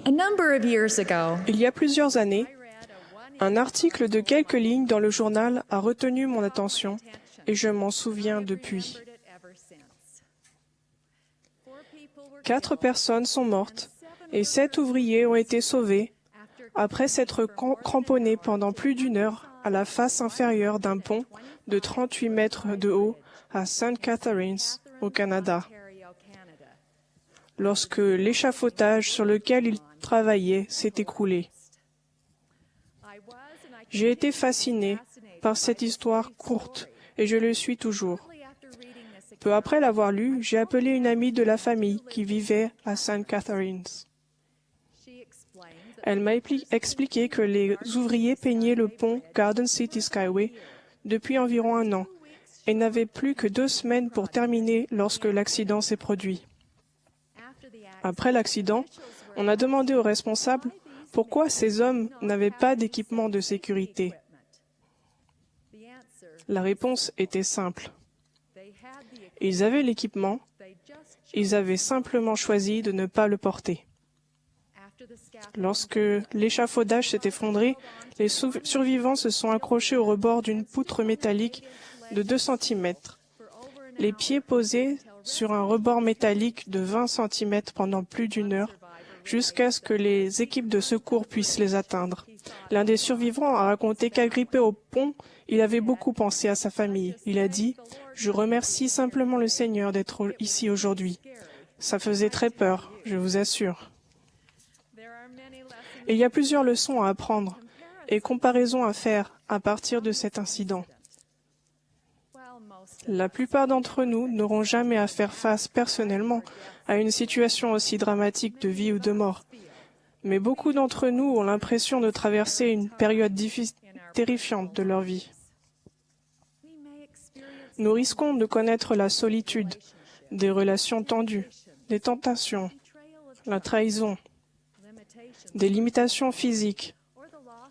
A number of years ago, Il y a plusieurs années, un article de quelques lignes dans le journal a retenu mon attention et je m'en souviens depuis. 4 personnes sont mortes et 7 ouvriers ont été sauvés après s'être cramponnés pendant plus d'1 heure à la face inférieure d'un pont de 38 mètres de haut à St. Catharines, au Canada, lorsque l'échafaudage sur lequel ils travaillaient s'est écroulé. J'ai été fasciné par cette histoire courte et je le suis toujours. Peu après l'avoir lu, j'ai appelé une amie de la famille qui vivait à St. Catharines. Elle m'a expliqué que les ouvriers peignaient le pont Garden City Skyway depuis environ 1 an et n'avaient plus que 2 semaines pour terminer lorsque l'accident s'est produit. Après l'accident, on a demandé aux responsables pourquoi ces hommes n'avaient pas d'équipement de sécurité. La réponse était simple. Ils avaient l'équipement, ils avaient simplement choisi de ne pas le porter. Lorsque l'échafaudage s'est effondré, les survivants se sont accrochés au rebord d'une poutre métallique de 2 cm, les pieds posés sur un rebord métallique de 20 cm pendant plus d'1 heure, jusqu'à ce que les équipes de secours puissent les atteindre. L'un des survivants a raconté qu'agrippé au pont, il avait beaucoup pensé à sa famille. Il a dit « Je remercie simplement le Seigneur d'être ici aujourd'hui. Ça faisait très peur, je vous assure. » Il y a plusieurs leçons à apprendre et comparaisons à faire à partir de cet incident. La plupart d'entre nous n'auront jamais à faire face personnellement à une situation aussi dramatique de vie ou de mort. Mais beaucoup d'entre nous ont l'impression de traverser une période terrifiante de leur vie. Nous risquons de connaître la solitude, des relations tendues, des tentations, la trahison, des limitations physiques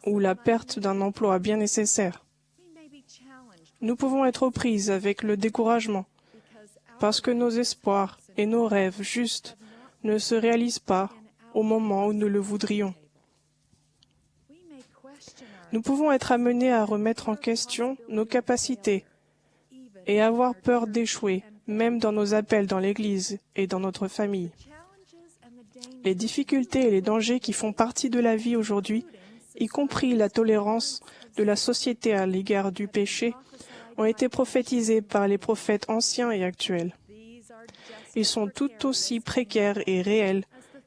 ou la perte d'un emploi bien nécessaire. Nous pouvons être aux prises avec le découragement parce que nos espoirs et nos rêves justes ne se réalisent pas au moment où nous le voudrions. Nous pouvons être amenés à remettre en question nos capacités et avoir peur d'échouer, même dans nos appels dans l'Église et dans notre famille. Les difficultés et les dangers qui font partie de la vie aujourd'hui, y compris la tolérance de la société à l'égard du péché, ont été prophétisés par les prophètes anciens et actuels. Ils sont tout aussi précaires et réels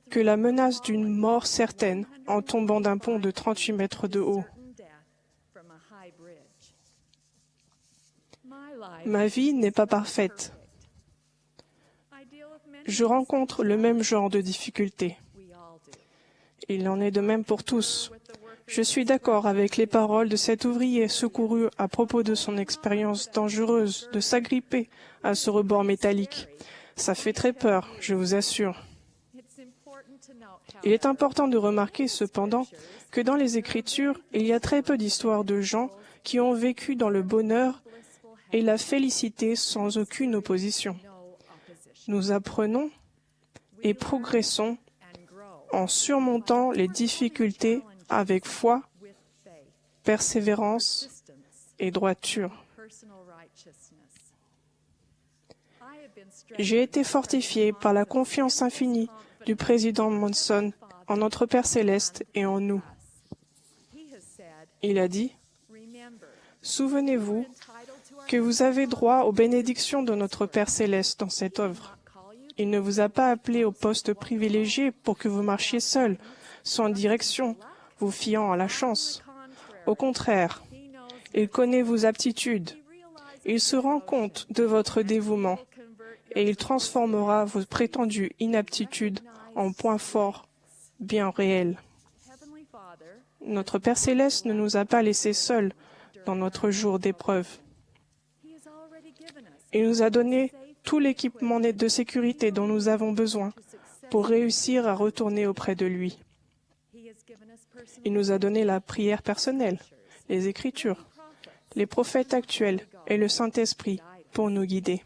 que la menace d'une mort certaine en tombant d'un pont de 38 mètres de haut. Ma vie n'est pas parfaite. Je rencontre le même genre de difficultés. Il en est de même pour tous. Je suis d'accord avec les paroles de cet ouvrier secouru à propos de son expérience dangereuse de s'agripper à ce rebord métallique. Ça fait très peur, je vous assure. Il est important de remarquer cependant que dans les Écritures, il y a très peu d'histoires de gens qui ont vécu dans le bonheur et la félicité sans aucune opposition. Nous apprenons et progressons en surmontant les difficultés avec foi, persévérance et droiture. J'ai été fortifié par la confiance infinie du président Monson en notre Père Céleste et en nous. Il a dit « Souvenez-vous que vous avez droit aux bénédictions de notre Père Céleste dans cette œuvre. Il ne vous a pas appelé au poste privilégié pour que vous marchiez seul, sans direction, vous fiant à la chance. Au contraire, il connaît vos aptitudes. Il se rend compte de votre dévouement et il transformera vos prétendues inaptitudes en points forts bien réels. Notre Père Céleste ne nous a pas laissés seuls dans notre jour d'épreuve. Il nous a donné tout l'équipement de sécurité dont nous avons besoin pour réussir à retourner auprès de lui. Il nous a donné la prière personnelle, les Écritures, les prophètes actuels et le Saint-Esprit pour nous guider.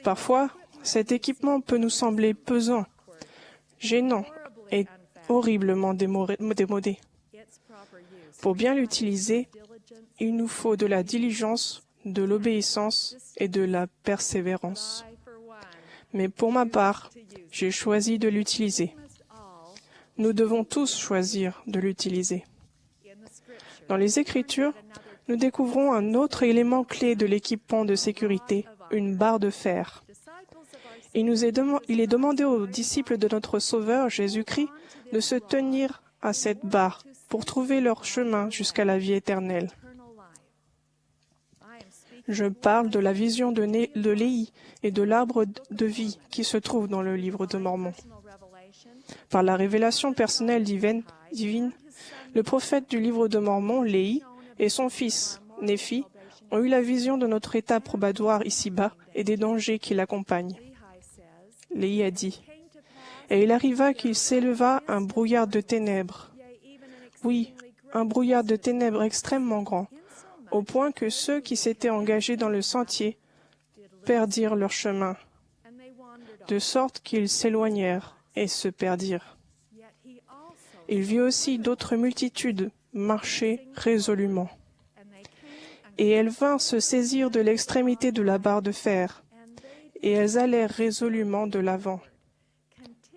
Parfois, cet équipement peut nous sembler pesant, gênant est horriblement démodé. Pour bien l'utiliser, il nous faut de la diligence, de l'obéissance et de la persévérance. Mais pour ma part, j'ai choisi de l'utiliser. Nous devons tous choisir de l'utiliser. Dans les Écritures, nous découvrons un autre élément clé de l'équipement de sécurité, une barre de fer. Il est demandé aux disciples de notre Sauveur Jésus-Christ de se tenir à cette barre pour trouver leur chemin jusqu'à la vie éternelle. Je parle de la vision de Léhi et de l'arbre de vie qui se trouve dans le livre de Mormon. Par la révélation personnelle divine, le prophète du livre de Mormon, Léhi, et son fils, Néphi, ont eu la vision de notre état probatoire ici-bas et des dangers qui l'accompagnent. Léhi a dit, « Et il arriva qu'il s'éleva un brouillard de ténèbres. Oui, un brouillard de ténèbres extrêmement grand, au point que ceux qui s'étaient engagés dans le sentier perdirent leur chemin, de sorte qu'ils s'éloignèrent et se perdirent. Il vit aussi d'autres multitudes marcher résolument. Et elles vinrent se saisir de l'extrémité de la barre de fer, et elles allèrent résolument de l'avant,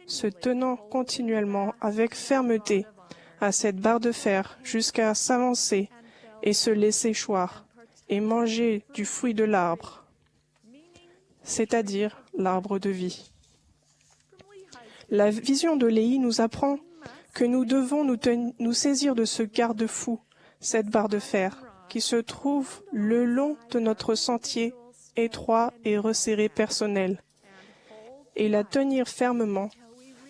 se tenant continuellement avec fermeté à cette barre de fer jusqu'à s'avancer et se laisser choir et manger du fruit de l'arbre, c'est-à-dire l'arbre de vie. La vision de Léhi nous apprend que nous devons nous saisir de ce garde-fou, cette barre de fer, qui se trouve le long de notre sentier étroit et resserré personnel, et la tenir fermement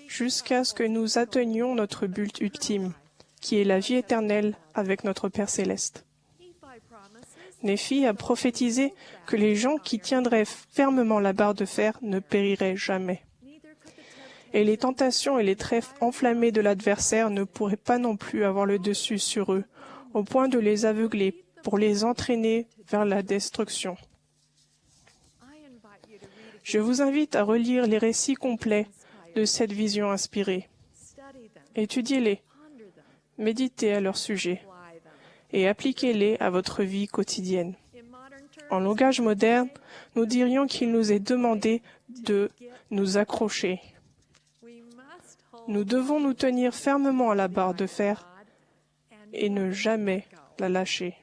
jusqu'à ce que nous atteignions notre but ultime, qui est la vie éternelle avec notre Père céleste. Néphi a prophétisé que les gens qui tiendraient fermement la barre de fer ne périraient jamais. Et les tentations et les traits enflammés de l'adversaire ne pourraient pas non plus avoir le dessus sur eux, au point de les aveugler pour les entraîner vers la destruction. Je vous invite à relire les récits complets de cette vision inspirée. Étudiez-les, méditez à leur sujet et appliquez-les à votre vie quotidienne. En langage moderne, nous dirions qu'il nous est demandé de nous accrocher. Nous devons nous tenir fermement à la barre de fer et ne jamais la lâcher.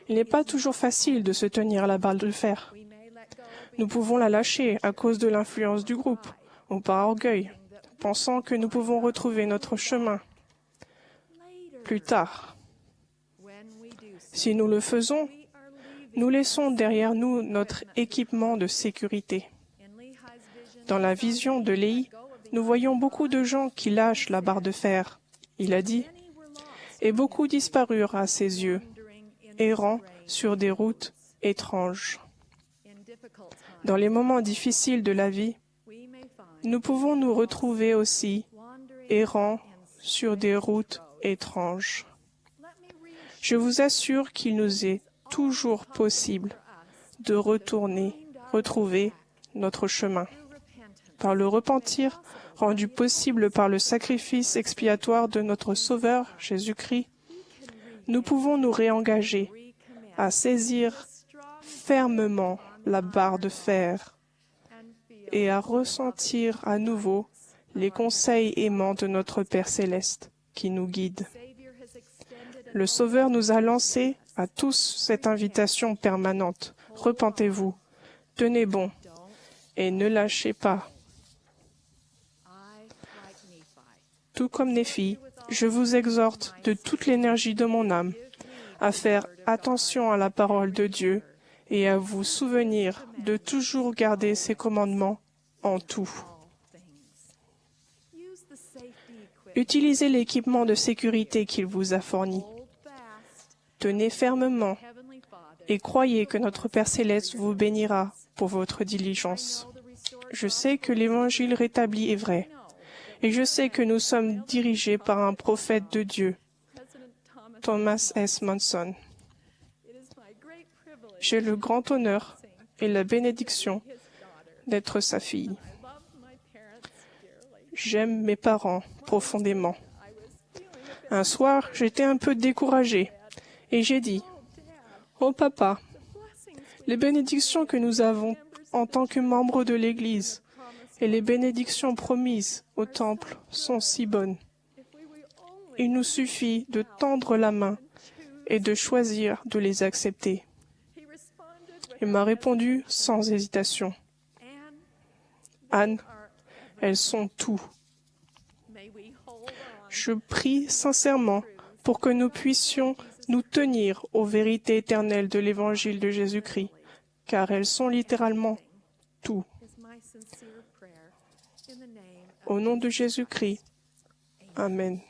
Il n'est pas toujours facile de se tenir à la barre de fer. Nous pouvons la lâcher à cause de l'influence du groupe ou par orgueil, pensant que nous pouvons retrouver notre chemin plus tard. Si nous le faisons, nous laissons derrière nous notre équipement de sécurité. Dans la vision de Léhi, nous voyons beaucoup de gens qui lâchent la barre de fer. Il a dit, « Et beaucoup disparurent à ses yeux, errant sur des routes étranges. » Dans les moments difficiles de la vie, nous pouvons nous retrouver aussi errant sur des routes étranges. Je vous assure qu'il nous est toujours possible de retrouver notre chemin. Par le repentir, rendu possible par le sacrifice expiatoire de notre Sauveur Jésus-Christ, nous pouvons nous réengager à saisir fermement la barre de fer et à ressentir à nouveau les conseils aimants de notre Père céleste qui nous guide. Le Sauveur nous a lancé à tous cette invitation permanente. Repentez-vous, tenez bon et ne lâchez pas. Tout comme Néphi, je vous exhorte de toute l'énergie de mon âme à faire attention à la parole de Dieu et à vous souvenir de toujours garder ses commandements en tout. Utilisez l'équipement de sécurité qu'il vous a fourni. Tenez fermement et croyez que notre Père céleste vous bénira pour votre diligence. Je sais que l'Évangile rétabli est vrai, et je sais que nous sommes dirigés par un prophète de Dieu, Thomas S. Monson. J'ai le grand honneur et la bénédiction d'être sa fille. J'aime mes parents profondément. Un soir, j'étais un peu découragée et j'ai dit, « Oh papa, les bénédictions que nous avons en tant que membres de l'Église et les bénédictions promises au temple sont si bonnes. Il nous suffit de tendre la main et de choisir de les accepter. » Il m'a répondu sans hésitation, « Anne, elles sont tout. » Je prie sincèrement pour que nous puissions nous tenir aux vérités éternelles de l'Évangile de Jésus-Christ, car elles sont littéralement tout. Au nom de Jésus-Christ. Amen.